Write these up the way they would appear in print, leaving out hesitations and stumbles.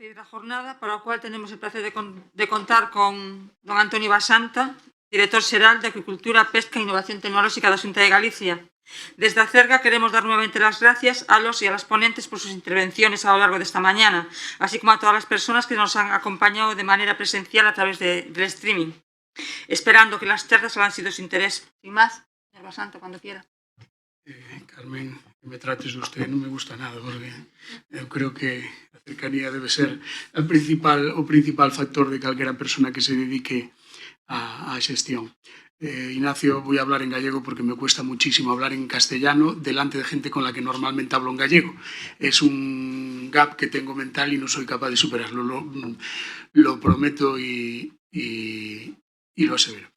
despedir a jornada, para o cual tenemos el placer de contar con don Antonio Basanta, director xeral de Agricultura, Pesca e Innovación Tecnolóxica da Xunta de Galicia. Desde a Cerga queremos dar nuevamente las gracias a los y a las ponentes por sus intervenciones a lo largo de esta mañana, así como a todas las personas que nos han acompañado de manera presencial a través del streaming, esperando que las charlas hayan sido de su interés. Sin más, señor Basanta, cuando quiera. Carmen, que me trates de usted non me gusta nada, porque eu creo que a cercanía debe ser o principal factor de calquera persona que se dedique á xestión. Ignacio, voy a hablar en gallego porque me cuesta muchísimo hablar en castellano delante de gente con la que normalmente hablo en gallego. Es un gap que tengo mental y no soy capaz de superarlo, lo prometo y lo asevero.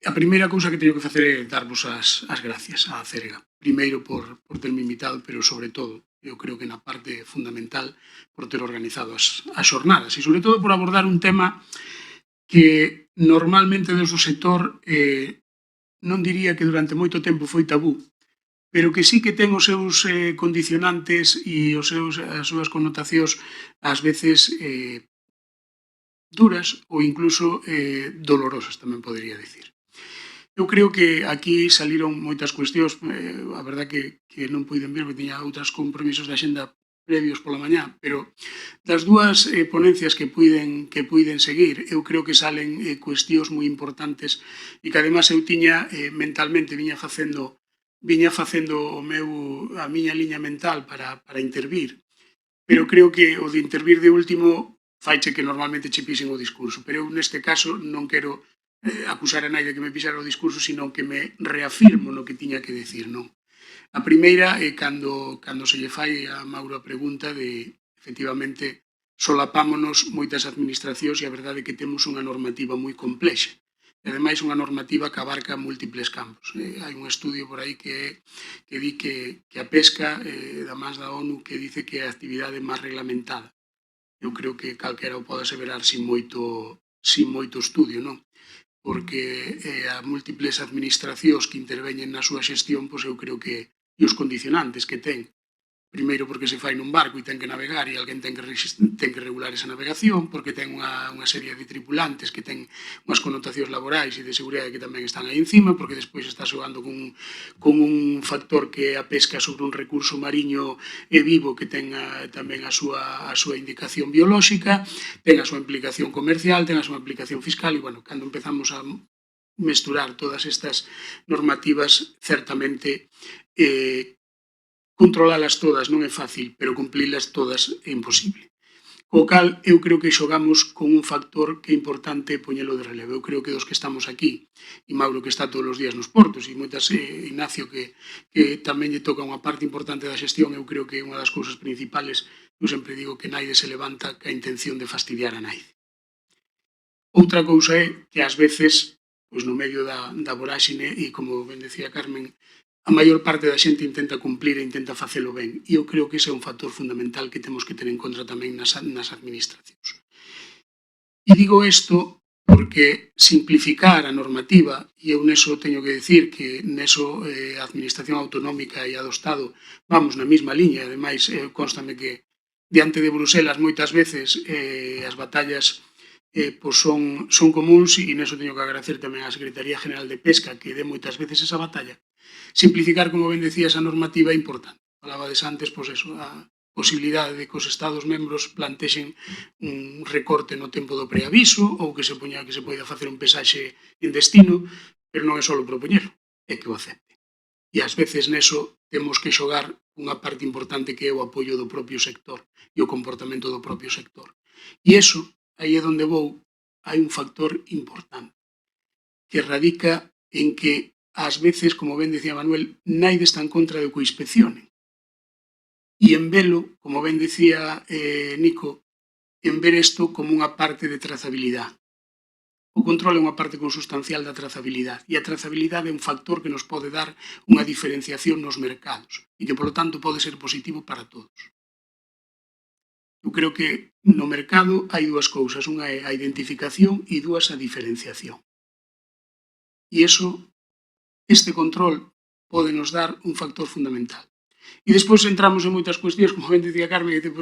A primeira cousa que teño que facer é darvos as gracias á Cerga. Primeiro por terme invitado, pero sobre todo, eu creo que na parte fundamental, por ter organizado as xornadas e sobre todo por abordar un tema que normalmente desde o sector non diría que durante moito tempo foi tabú, pero que sí que ten os seus condicionantes e as súas connotacións ás veces duras ou incluso dolorosas, tamén podería dicir. Eu creo que aquí saliron moitas cuestións, a verdad que non puiden vir porque tiña outros compromisos de axenda previos pola mañá, pero das dúas ponencias que puiden seguir, eu creo que salen cuestións moi importantes e que además eu tiña mentalmente, viña facendo a miña liña mental para intervir, pero creo que o de intervir de último faiche que normalmente che pisen o discurso, pero eu neste caso non quero acusar a naide que me pisara o discurso, sino que me reafirmo no que tiña que decir, non? A primeira é cando se lle fai a Mauro a pregunta de, efectivamente, solapámonos moitas administracións e a verdade é que temos unha normativa moi complexa. E, ademais, unha normativa que abarca múltiples campos. Hai un estudio por aí que di que a pesca, da máis da ONU, que dice que é a actividade máis reglamentada. Eu creo que calquera o pode aseverar sin moito estudio, non? Porque a múltiples administracións que interveñen na súa xestión, pois eu creo que os condicionantes que ten, primeiro porque se fai nun barco e ten que navegar e alguén ten que regular esa navegación, porque ten unha serie de tripulantes que ten unhas connotacións laborais e de seguridade que tamén están aí encima, porque despois está xogando con un factor que é a pesca sobre un recurso mariño e vivo que ten tamén a súa indicación biolóxica, ten a súa implicación comercial, ten a súa implicación fiscal e, bueno, cando empezamos a mesturar todas estas normativas, certamente controlalas todas non é fácil, pero cumplilas todas é imposible. Co cal, eu creo que xogamos con un factor que é importante poñelo de relevo. Eu creo que dos que estamos aquí, e Mauro que está todos os días nos portos, e moitas Ignacio que tamén lle toca unha parte importante da xestión, eu creo que unha das cousas principales, eu sempre digo que naide se levanta ca intención de fastidiar a naide. Outra cousa é que ás veces, pois no medio da voráxine, e como ben decía Carmen, a maior parte da xente intenta cumplir e intenta facelo ben. E eu creo que ese é un factor fundamental que temos que ter en contra tamén nas administracións. E digo isto porque simplificar a normativa, e eu neso teño que decir que neso a administración autonómica e a do Estado vamos na mesma liña, ademais constame que diante de Bruselas moitas veces as batallas son comuns e neso teño que agradecer tamén á Secretaría General de Pesca que dé moitas veces esa batalla. Simplificar, como ben decía, esa normativa é importante. Falabades antes, pois eso, a posibilidade de que os Estados membros plantexen un recorte no tempo do preaviso ou que se poida facer un pesaxe en destino, pero non é só propoñelo, é que o acepte. E ás veces neso temos que xogar unha parte importante que é o apoio do propio sector e o comportamento do propio sector. E iso, aí é onde vou, hai un factor importante que radica en que ás veces, como ben decía Manuel, naide está en contra do que o inspeccionen. E en velo, como ben decía Nico, en ver isto como unha parte de trazabilidade. O control é unha parte consustancial da trazabilidade e a trazabilidade é un factor que nos pode dar unha diferenciación nos mercados e que, polo tanto, pode ser positivo para todos. Eu creo que no mercado hai dúas cousas, unha é a identificación e dúas a diferenciación. E iso este control pode nos dar un factor fundamental. E despois entramos en moitas cuestións, como ben dicía Carmen, que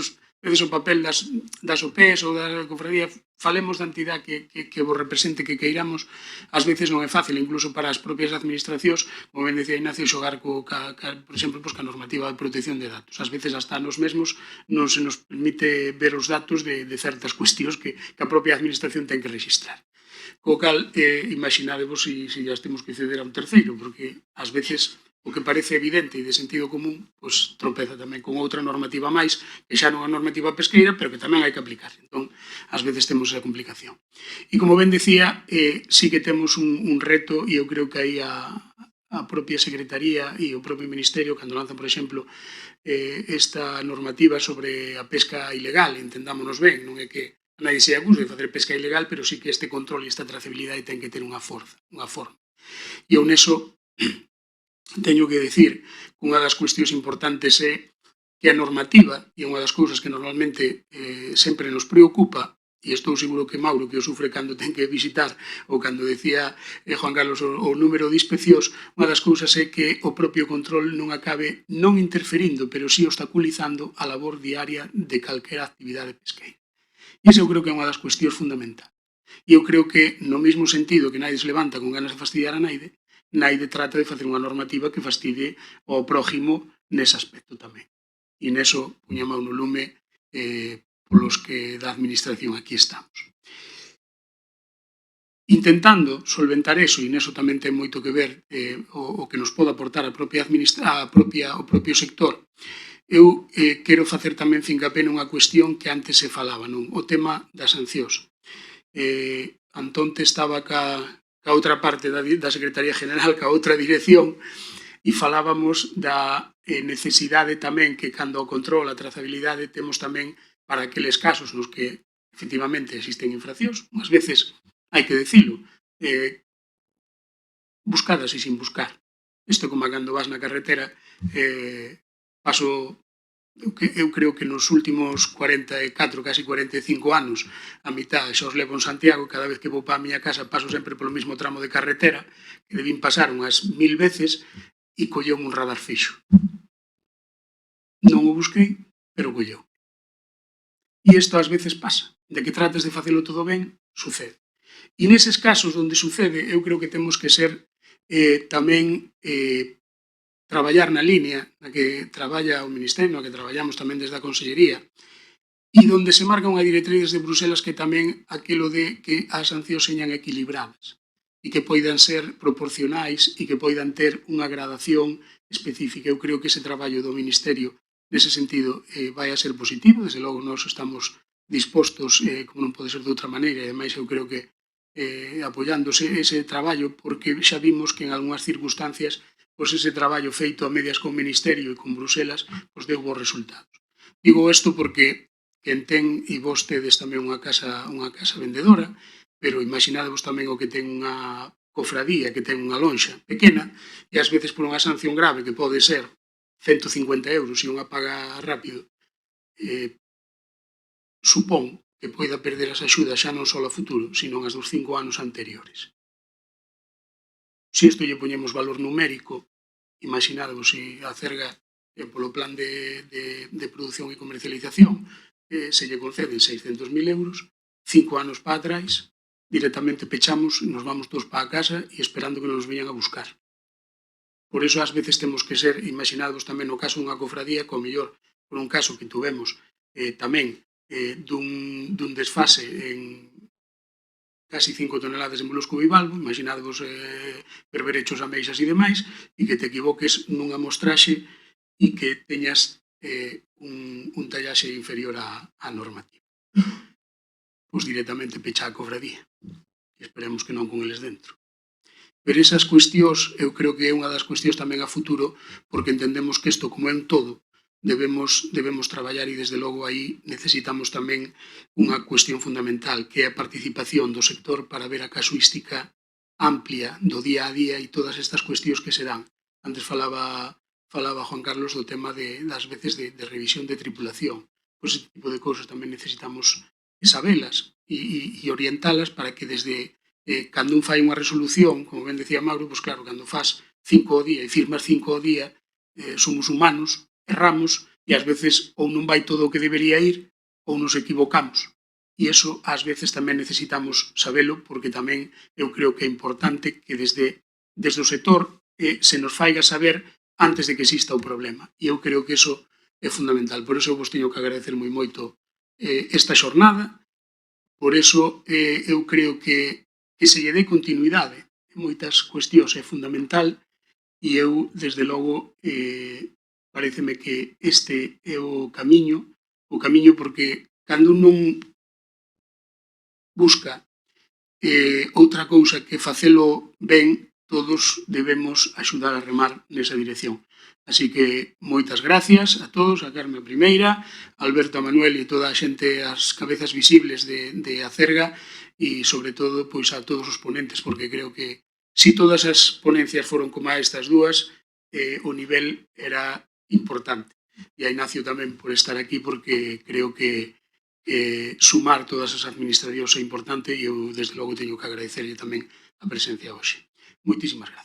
veces o papel das OPs ou da cofradía, falemos da entidade que vos represente, que queiramos, ás veces non é fácil, incluso para as propias administracións, como ben decía Ignacio, xogar por exemplo, ca normativa de protección de datos. Ás veces hasta nos mesmos non se nos permite ver os datos de certas cuestións que a propia administración ten que registrar. Co cal, imaginadevos se as temos que ceder a un terceiro, porque ás veces o que parece evidente e de sentido común, pois tropeza tamén con outra normativa máis, que xa non é normativa pesqueira, pero que tamén hai que aplicar. Entón, ás veces temos esa complicación. E como ben decía, sí que temos un reto, e eu creo que aí a propia Secretaría e o propio Ministerio, cando lanzan, por exemplo, esta normativa sobre a pesca ilegal, entendámonos ben, non é que nadie se acuse de facer pesca ilegal, pero sí que este control e esta trazabilidade ten que ter unha forma. E eu neso teño que decir que unha das cuestións importantes é que a normativa, e unha das cousas que normalmente sempre nos preocupa, e estou seguro que Mauro, que o sufre cando ten que visitar, ou cando decía Juan Carlos o número de inspeccións, unha das cousas é que o propio control non acabe non interferindo, pero sí obstaculizando a labor diaria de calquera actividade pesqueira. E iso eu creo que é unha das cuestións fundamentais. E eu creo que, no mesmo sentido que naide se levanta con ganas de fastidiar a naide trata de facer unha normativa que fastidie ao prójimo nese aspecto tamén. E neso puña mau no lume polos que da administración aquí estamos. Intentando solventar eso, e neso tamén ten moito que ver o que nos pode aportar o propio sector, eu quero facer tamén fincapé nunha cuestión que antes se falaba, non? O tema das sancións. Antonte estaba ca outra parte da Secretaría General, ca outra dirección, e falábamos da necesidade tamén que cando o control, a trazabilidade, temos tamén para aqueles casos nos que efectivamente existen infraccións, unhas veces, hai que dicilo, buscadas e sin buscar. Isto como cando vas na carretera, eu creo que nos últimos 44, casi 45 anos, a mitad xa os levo en Santiago, cada vez que vou para a miña casa paso sempre polo mesmo tramo de carretera, que debín pasar unhas 1000 veces, e colleu un radar fixo. Non o busquei, pero colleu. E isto ás veces pasa, de que trates de facelo todo ben, sucede. E neses casos onde sucede, eu creo que temos que ser tamén traballar na línea na que traballa o Ministerio, na que traballamos tamén desde a Consellería, e onde se marca unha directriz de Bruselas que tamén aquilo de que as sancións señan equilibradas e que poidan ser proporcionais e que poidan ter unha gradación específica. Eu creo que ese traballo do Ministerio nese sentido vai a ser positivo, desde logo nós estamos dispostos, como non pode ser de outra maneira, e ademais eu creo que apoiándose ese traballo, porque xa vimos que en algunhas circunstancias pois ese traballo feito a medias con o Ministerio e con Bruselas pois deu bons resultados. Digo isto porque quen ten, e vos tedes tamén unha casa vendedora, pero imaginadevos tamén o que ten unha cofradía, que ten unha lonxa pequena, e ás veces por unha sanción grave que pode ser 150 euros e unha paga rápido, supón que poida perder as axudas xa non só a futuro, sino as dos 5 anos anteriores. Se isto lle poñemos valor numérico, imaginadvos se a Cerga, polo plan de produción e comercialización, se lle conceden 600.000 euros, 5 anos para atrás, directamente pechamos, nos vamos todos para a casa e esperando que nos veñan a buscar. Por iso, ás veces, temos que ser, imaginadvos tamén no caso dunha cofradía, co mellor, por un caso que tuvemos tamén dun desfase en casi 5 toneladas de molusco bivalvo, imaginadvos berberechos, ameixas e demais, e que te equivoques nunha mostraxe e que teñas un tallaxe inferior á normativa. Pois directamente pecha a cofradía. Esperemos que non con eles dentro. Pero esas cuestións, eu creo que é unha das cuestións tamén a futuro, porque entendemos que isto, como é un todo, debemos traballar e, desde logo, aí necesitamos tamén unha cuestión fundamental, que é a participación do sector para ver a casuística amplia do día a día e todas estas cuestións que se dan. Antes falaba Juan Carlos do tema das veces de revisión de tripulación. Pois ese tipo de cousas tamén necesitamos sabelas e orientalas para que desde cando un fai unha resolución, como ben decía Mauro, pois claro, cando faz 5 ao día e firmas 5 ao día, somos humanos, erramos, e ás veces ou non vai todo o que debería ir, ou nos equivocamos. E iso ás veces tamén necesitamos sabelo, porque tamén eu creo que é importante que desde o sector se nos faiga saber antes de que exista o problema. E eu creo que iso é fundamental. Por iso eu vos teño que agradecer moi moito esta xornada. Por iso eu creo que se lle dé continuidade en moitas cuestións é fundamental e eu, desde logo, pareceme que este é o camiño porque cando non busca outra cousa que facelo ben, todos debemos axudar a remar nesa dirección. Así que moitas gracias a todos, a Carme a primeira, a Alberto, a Manuel e toda a xente, as cabezas visibles de Acerga e, sobre todo, pois a todos os ponentes, porque creo que si todas as ponencias foron como estas dúas, o nivel era importante. E a Ignacio tamén por estar aquí, porque creo que sumar todas as administracións é importante e eu, desde logo, teño que agradecerlle tamén a presencia hoxe. Moitísimas gracias.